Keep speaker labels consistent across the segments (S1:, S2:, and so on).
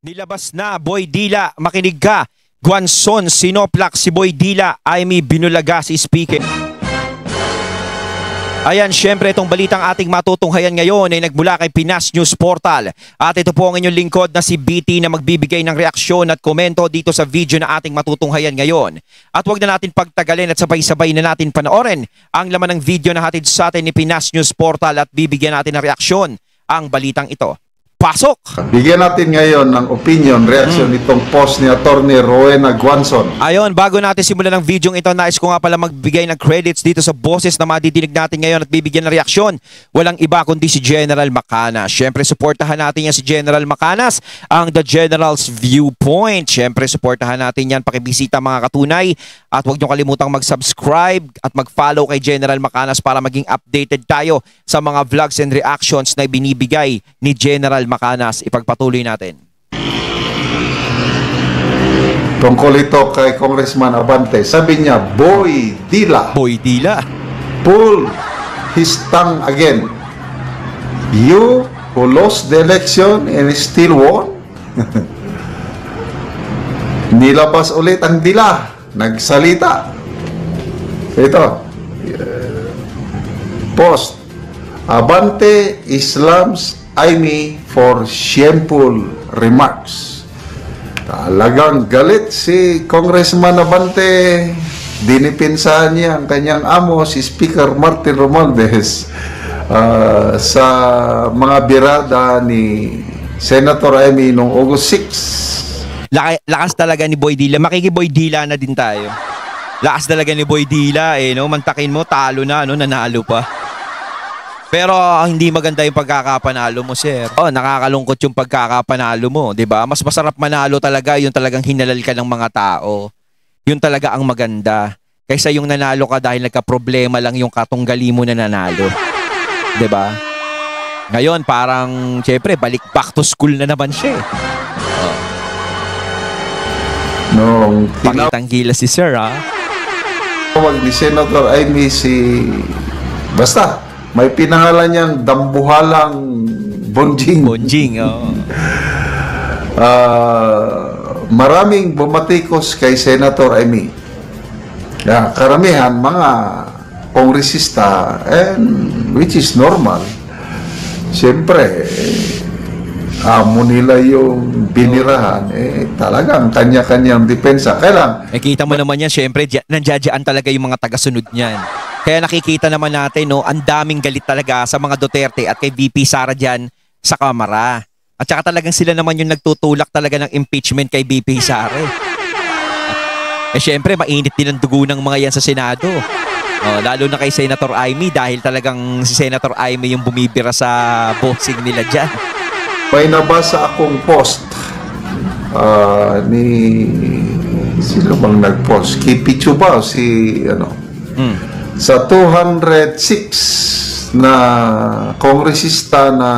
S1: Nilabas na, Boy Dila, makinig ka. Guanzon, sinoplak si Boy Dila, Aimee binulaga si speaker. Ayan, syempre itong balitang ating matutunghayan ngayon ay nagmula kay Pinas News Portal. At ito po ang inyong lingkod na si BT na magbibigay ng reaksyon at komento dito sa video na ating matutunghayan ngayon. At huwag na natin pagtagalin at sabay-sabay na natin panoorin ang laman ng video na hatid sa atin ni Pinas News Portal at bibigyan natin ng reaksyon ang balitang ito. Pasok!
S2: Bigyan natin ngayon ng opinion, reaction nitong post ni Attorney Rowena Guanzon.
S1: Ayon, bago natin simulan ng video ito, nais ko nga pala magbigay ng credits dito sa boses na madidinig natin ngayon at bibigyan ng reaksyon. Walang iba kundi si General Macanas. Siyempre, supportahan natin yan si General Macanas, ang The General's Viewpoint. Siyempre, supportahan natin yan, pakibisita mga katunay. At huwag niyo kalimutang mag-subscribe at mag-follow kay General Macanas para maging updated tayo sa mga vlogs and reactions na binibigay ni General Macanas. Ipagpatuloy natin.
S2: Tungkol ito kay Congressman Abante, sabi niya, Boy Dila,
S1: Boy Dila,
S2: pull his tongue again. You who lost the election and still won. Nilabas ulit ang Dila, nagsalita. Ito, post, Abante Islam's Aimee for shameful remarks. Talagang galit si Congressman Abante. Dinipinsahan niya ang kanyang amo, si Speaker Martin Romualdez, sa mga birada ni Senator Aimee noong August 6.
S1: Lakas talaga ni Boy Dila. Makiki-Boy Dila na din tayo. Lakas talaga ni Boy Dila, no? Mantakin mo, talo na, no? Nanalo pa. Pero hindi maganda yung pagkakapanalo mo, sir. Nakakalungkot yung pagkakapanalo mo, 'di ba? Mas masarap manalo talaga yung talagang hinalal ka ng mga tao. Yun talaga ang maganda. Kaysa yung nanalo ka dahil nagka-problema lang yung katunggali mo na nanalo. 'Di ba? Ngayon parang syempre balik back to school na naman siya.
S2: Nung
S1: Pakitang gila si sir, ha?
S2: tinawag ni Senator Aimee si basta may pinangalan niyang Dambuhalang Bonjing.
S1: Bonjing, oh.
S2: Maraming bumatikos kay Senator Aimee. Karamihan mga kongresista, and which is normal. Siyempre, amo nila yung binirahan, talagang kanya-kanyang depensa. Kailan?
S1: Kita mo naman yan, syempre, nandiyadyaan talaga yung mga tagasunod niyan. Kaya nakikita naman natin, no, ang daming galit talaga sa mga Duterte at kay VP Sara dyan sa Kamara. At saka talagang sila naman yung nagtutulak talaga ng impeachment kay VP Sara. Syempre, mainit din ang dugo ng mga yan sa Senado. Lalo na kay Senator Aimee dahil talagang si Senator Aimee yung bumibira sa boxing nila dyan.
S2: May nabasa akong post ni sino bang nag-post? Kipichu ba? Si ano? Sa 206 na kongresista na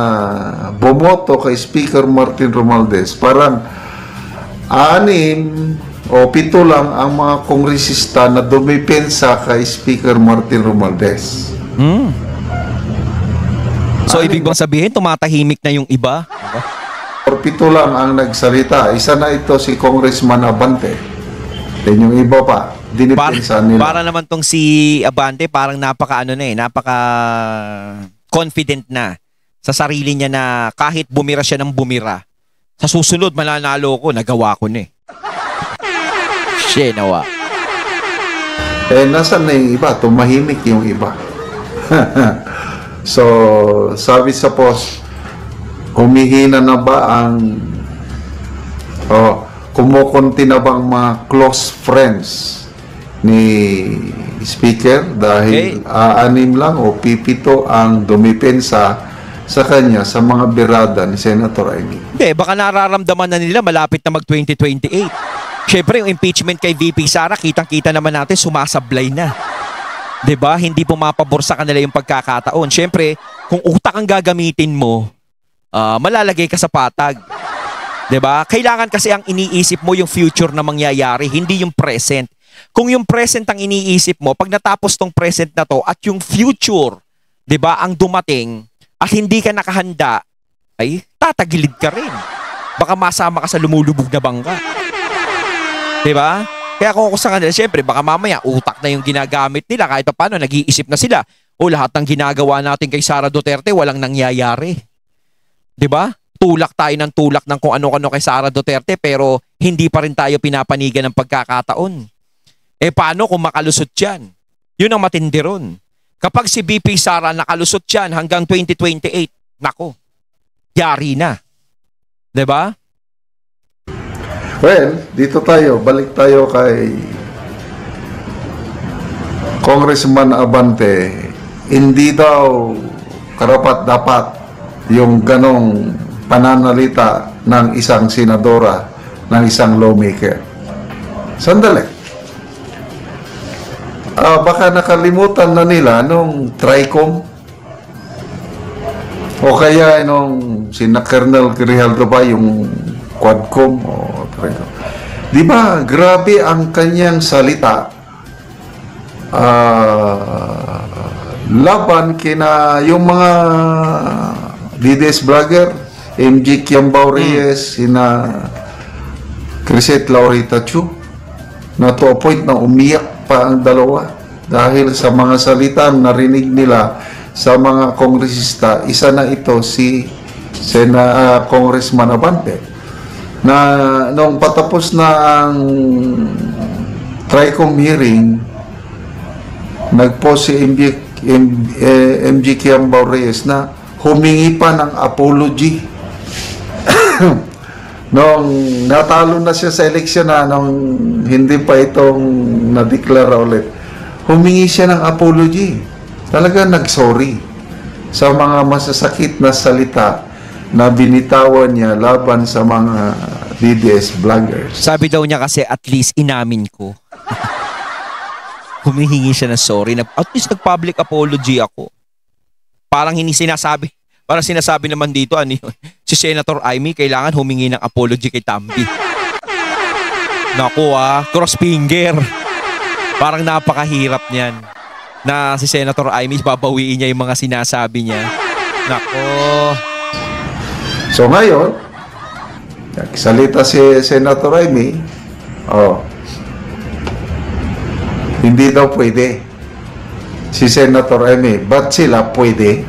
S2: bumoto kay Speaker Martin Romualdez, parang 6 o 7 lang ang mga kongresista na dumipensa kay Speaker Martin Romualdez.
S1: So ibig bang sabihin tumatahimik na yung iba?
S2: Or 7 lang ang nagsalita. Isa na ito si Congressman Abante. Then yung iba pa dinipensa nila.
S1: Para naman tong si Abante parang napaka confident na sa sarili niya na kahit bumira siya ng bumira, sa susunod mananalo ko, nagawa ko na Shenawa.
S2: Nasaan na yung iba? Tumahimik yung iba. So, sabi sa post, humihina na ba ang kumukunti na bang mga close friends ni Speaker dahil 6 lang o 7 ang dumipensa sa kanya sa mga birada ni Senator Aimee.
S1: Hindi, baka nararamdaman na nila malapit na mag-2028. Siyempre, yung impeachment kay VP Sara, kitang-kita naman natin sumasablay na. 'Di ba? Hindi pumapabor sa kanila yung pagkakataon. Siyempre, kung utak ang gagamitin mo, malalagay ka sa patag. 'Di ba? Kailangan kasi ang iniisip mo yung future na mangyayari, hindi yung present. Kung yung present ang iniisip mo, pag natapos tong present na to at yung future, 'di ba, ang dumating at hindi ka nakahanda, ay tatagilid ka rin. Baka masama ka sa lumulubog na bangka. Diba? Kaya kung ako sa kanila, syempre, baka mamaya utak na yung ginagamit nila kahit pa paano, nag-iisip na sila. O lahat ng ginagawa natin kay Sara Duterte, walang nangyayari. Diba? Tulak tayo ng tulak ng kung ano-ano kay Sara Duterte pero hindi pa rin tayo pinapanigan ng pagkakataon. Eh paano kung makalusot yan? Yun ang matindi ron. Kapag si BP Sara nakalusot yan hanggang 2028, nako, yari na. Diba?
S2: Well, dito tayo, balik tayo kay Congressman Abante. Hindi daw karapat-dapat yung ganong pananalita ng isang senadora, ng isang lawmaker. Sandali. Baka nakalimutan na nila nung TRICOM o kaya nung sina Colonel Grijaldo ba yung Quadcom o TRICOM. Di ba, grabe ang kanyang salita laban kina yung mga DDS vlogger, MG Kiambao Reyes, sina Crisette Laurita Chu, na to a point na umiyak pa ang dalawa dahil sa mga salita narinig nila sa mga kongresista. Isa na ito si Congressman Abante, na nung patapos na ang TRICOM hearing, nagpost si MG Kiambao Reyes na humingi pa ng apology. Nung natalo na siya sa eleksyon na, nung hindi pa itong nadeklara ulit, humingi siya ng apology. Talaga nag-sorry sa mga masasakit na salita na binitawan niya laban sa mga DDS vloggers.
S1: Sabi daw niya kasi at least inamin ko. Humihingi siya ng sorry. At least nag-public apology ako. Parang hindi sinasabi. Parang sinasabi naman dito, ano yun? Si Senator Amy kailangan humingi ng apology kay Tambi. Naku cross finger. Parang napakahirap niyan. Na si Senator Amy, babawiin niya yung mga sinasabi niya. Naku.
S2: So ngayon, nagsalita si Senator Amy, hindi daw pwede si Senator Amy. Ba't sila pwede?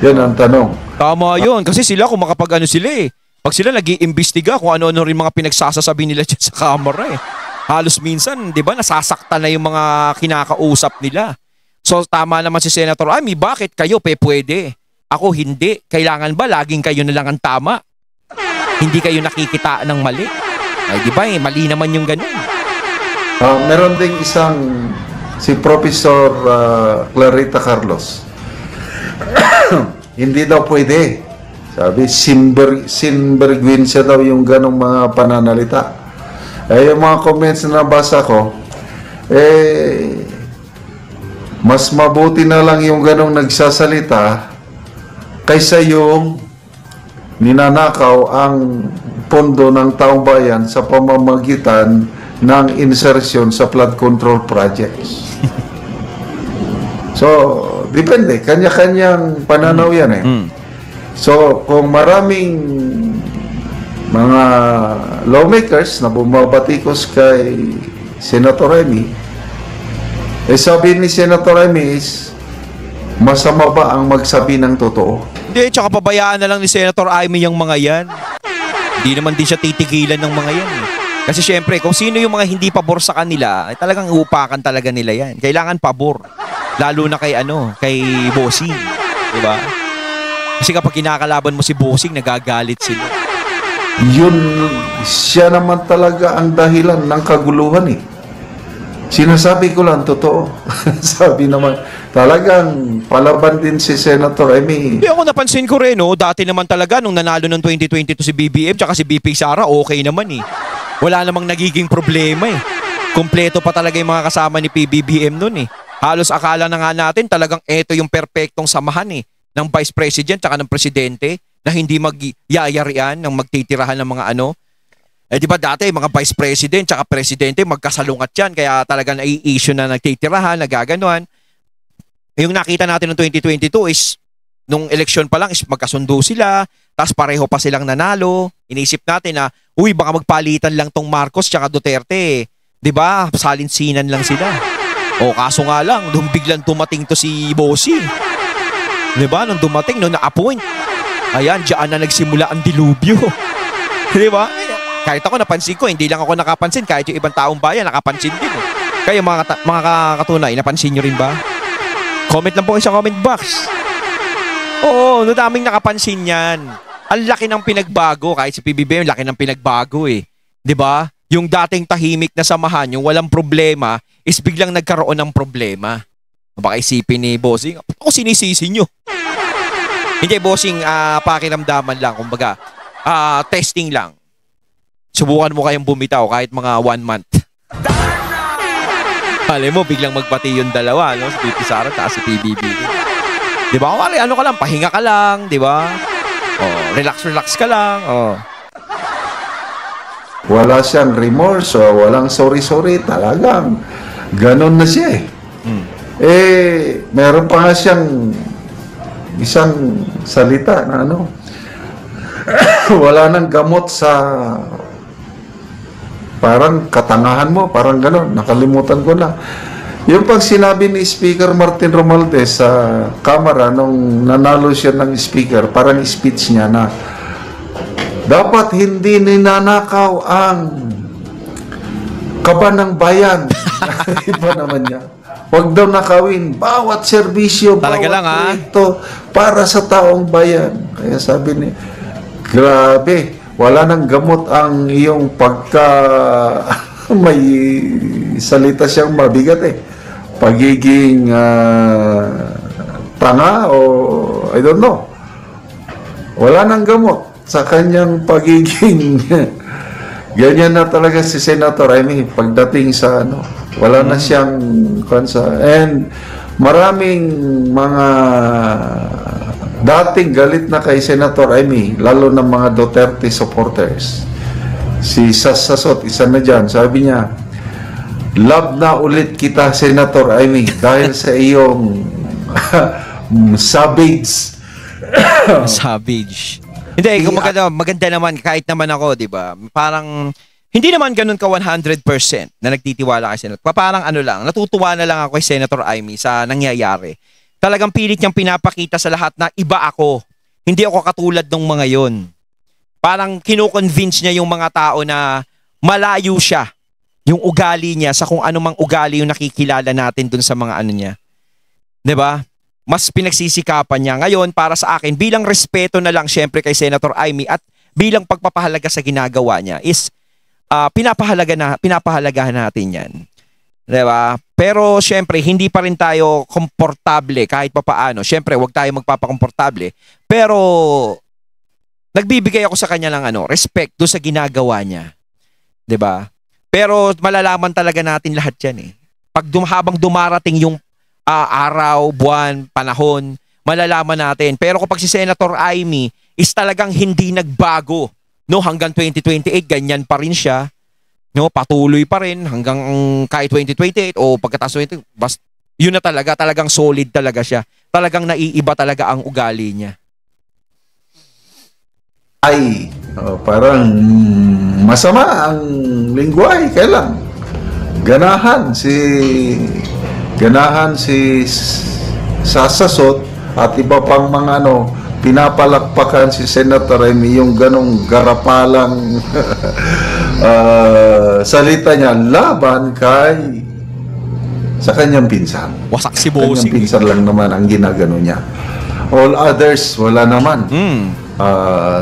S2: Yan ang tanong.
S1: Tama yun. Kasi sila kung makapag-ano sila eh. Pag sila nag-iimbestiga kung ano-ano rin mga pinagsasasabi nila dyan sa kamera eh. Halos minsan, di ba, nasasaktan na yung mga kinakausap nila. So tama naman si Senator Amy, bakit kayo pwede? Ako hindi. Kailangan ba laging kayo na lang ang tama? Hindi kayo nakikita ng mali? Ay di ba mali naman yung ganun.
S2: Meron ding isang si Professor Clarita Carlos. Hindi daw pwede. Sabi, sinbergwensya daw yung ganong mga pananalita. Yung mga comments na nabasa ko, mas mabuti na lang yung ganong nagsasalita kaysa yung ninanakaw ang pondo ng taong bayan sa pamamagitan ng insertion sa flood control projects. So, depende. Kanya-kanyang pananaw yan eh. So, kung maraming mga lawmakers na bumabatikos kay Senator Amy, sabi ni Senator Amy is, masama ba ang magsabi ng totoo?
S1: Hindi, tsaka pabayaan na lang ni Senator Amy yung mga yan. Hindi naman din siya titigilan ng mga yan eh. Kasi syempre, kung sino yung mga hindi pabor sa kanila, talagang uupakan talaga nila yan. Kailangan pabor. Lalo na kay kay Bossing. Diba? Kasi kapag kinakalaban mo si Bossing, nagagalit sila.
S2: Yun, siya naman talaga ang dahilan ng kaguluhan eh. Sinasabi ko lang, totoo. Sabi naman, talagang palaban din si Senator Amy.
S1: Hindi, ako napansin ko rin, dati naman talaga, nung nanalo ng 2022 si BBM, tsaka si BP Sara, okay naman eh. Wala namang nagiging problema eh. Kompleto pa talaga yung mga kasama ni PBBM nun eh. Halos akala na nga natin talagang eto yung perpektong samahan eh ng Vice President tsaka ng Presidente na hindi magyayarian ng magtitirahan ng mga di ba dati mga Vice President tsaka Presidente magkasalungat yan kaya talaga nai-issue na nagtitirahan, nagaganuhan. Yung nakita natin ng 2022 is nung eleksyon pa lang is magkasundo sila, tapos pareho pa silang nanalo. Iniisip natin na, uy, baka magpalitan lang tong Marcos tsaka Duterte. 'Di ba? Salinsinan lang sila. O kaso nga lang, nung biglang dumating to si Bossing. 'Di ba? Nung dumating, nung na-appoint. Ayan, diyan na nagsimula ang dilubyo. 'Di ba? Kahit ako napansin ko, hindi lang ako nakapansin, kahit yung ibang taong bayan nakapansin din. Kayo mga katunay, napansin nyo rin ba? Comment lang po kayo sa comment box. Oo, daming nakapansin yan. Ang laki ng pinagbago, kahit si PBBM, laki ng pinagbago eh. 'Di ba? Yung dating tahimik na samahan, yung walang problema, is biglang nagkaroon ng problema. Baka isipin ni Bossing, ako sinisisi nyo. Hindi, Bossing, pakiramdaman lang, kumbaga, testing lang. Subukan mo kayong bumitaw kahit mga 1 month. Alam mo, biglang magpati yung dalawa, no? Si BP Sara at si PBB. Di ba? Ano ka lang, pahinga ka lang, di ba? Oh, relax ka lang. Oh.
S2: Wala siyang remorse, walang sorry, talagang ganon na siya eh. Meron pa nga siyang isang salita na ano, wala nang gamot sa parang katangahan mo, parang ganon, nakalimutan ko na. Yung pag sinabi ni Speaker Martin Romualdez sa Kamara nung nanalo siya ng Speaker, parang speech niya na dapat hindi ninanakaw ang kaban ng bayan. Iba naman niya. Huwag daw nakawin bawat serbisyo,
S1: talaga
S2: bawat
S1: lang,
S2: proyekto para sa taong bayan. Kaya sabi ni, grabe, wala nang gamot ang iyong pagka may salita siyang mabigat eh. Pagiging tanga o I don't know. Wala nang gamot sa kanyang pagiging ganyan na talaga si Senator. I mean, pagdating sa ano, wala na siyang kansa. And maraming mga dating galit na kay Senator Amy, lalo ng mga Duterte supporters. Si Sasasot, isa na dyan, sabi niya, love na ulit kita, Senator Amy, dahil sa iyong savage.
S1: Savage. Hindi, maganda naman, kahit naman ako, di ba? Parang, hindi naman ganun ka 100% na nagtitiwala kay Senator. Parang ano lang, natutuwa na lang ako kay Senator Amy sa nangyayari. Talagang pilit niyang pinapakita sa lahat na iba ako. Hindi ako katulad ng mga yon. Parang kino-convince niya yung mga tao na malayo siya. Yung ugali niya sa kung anumang ugali yung nakikilala natin dun sa mga ano niya. 'Di ba? Mas pinagsisikapan niya. Ngayon, para sa akin, bilang respeto na lang syempre kay Senator Amy at bilang pagpapahalaga sa ginagawa niya is pinapahalagahan natin yan. Diba? Pero syempre, hindi pa rin tayo komportable kahit papaano. Syempre, huwag tayo magpapakomportable. Pero, nagbibigay ako sa kanya ng respect doon sa ginagawa niya. Diba? Pero, malalaman talaga natin lahat yan eh. Habang dumarating yung araw, buwan, panahon, malalaman natin. Pero kapag si Senator Amy is talagang hindi nagbago, no, hanggang 2028, ganyan pa rin siya. No, patuloy pa rin hanggang kahit 2028 o pagkatapos 2028, yun na talagang solid talaga siya. Talagang naiiba talaga ang ugali niya.
S2: Ay, parang masama ang lingwahe. Kailan? Ganahan si Sasasot at iba pang mga pinapalakpakan si Senator Amy, yung ganong garapalang salita niya laban sa kanyang pinsan.
S1: Wasak si Bossing.
S2: Kanyang pinsan lang naman ang ginagano niya. All others, wala naman.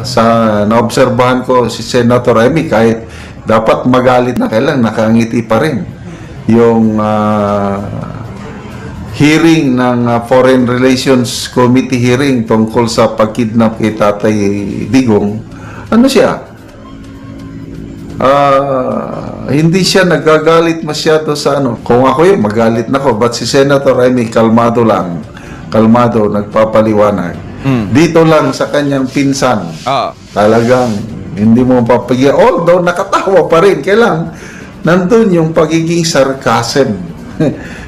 S2: Sa naobserbahan ko si Senator Amy, kahit dapat magalit na, kailang nakangiti pa rin. Yung hearing ng Foreign Relations Committee hearing tungkol sa pagkidnap kay Tatay Digong, ano siya? Hindi siya nagagalit masyado sa Kung ako yun, magalit na ko. But si Senator Amy, kalmado lang. Kalmado, nagpapaliwanag. Dito lang sa kanyang pinsan. Talagang hindi mo papagyan. Although nakatawa pa rin. Kailang nandun yung pagiging sarcasm.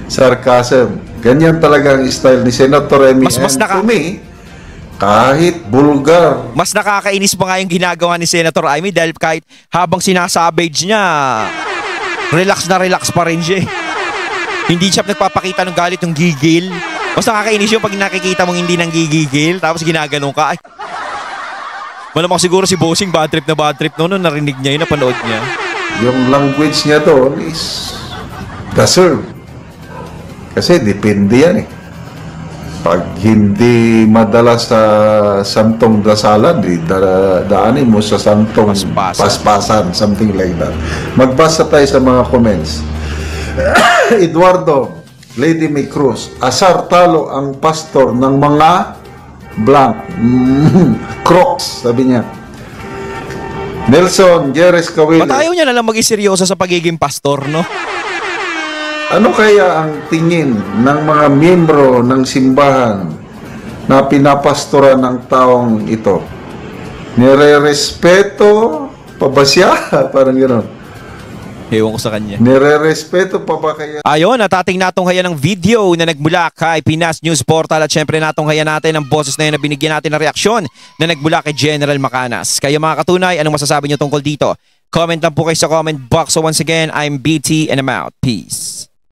S2: Sarcasm. Ganyan talaga ang style ni Senator Amy. To me, kahit bulgar.
S1: Mas nakakainis pa nga yung ginagawa ni Senator Amy dahil kahit habang sinasabage niya, relax na relax pa rin siya. Hindi siya nagpapakita ng galit yung gigil. Mas nakakainis yung pag nakikita mong hindi nang gigigil tapos ginaganong ka. Ay, malamang siguro si Bossing bad trip noon narinig niya yun, napanood niya.
S2: Yung language niya doon is deserve. Kasi depende yan eh. Pag hindi madala sa santong dasalan, daanin mo sa santong paspasan, something like that. Magbasa tayo sa mga comments. Eduardo, Lady May Cruz, asar talo ang pastor ng mga blank. Crocs, sabi niya. Nelson Jerez Kawili.
S1: Ba't ayaw niya na lang maging seryoso sa pagiging pastor, no?
S2: Ano kaya ang tingin ng mga miyembro ng simbahan na pinapastora ng taong ito? Nire-respeto pa ba siya? Parang gano'n.
S1: Ewan ko sa kanya.
S2: Nire-respeto pa ba kaya?
S1: Ayun, at ating natunghayan ng video na nagmula kay Pinas News Portal at syempre natunghayan natin ang boses na yun na binigyan natin ng reaksyon na nagmula kay General Macanas. Kaya mga katunay, anong masasabi nyo tungkol dito? Comment lang po kayo sa comment box. So once again, I'm BT and I'm out. Peace.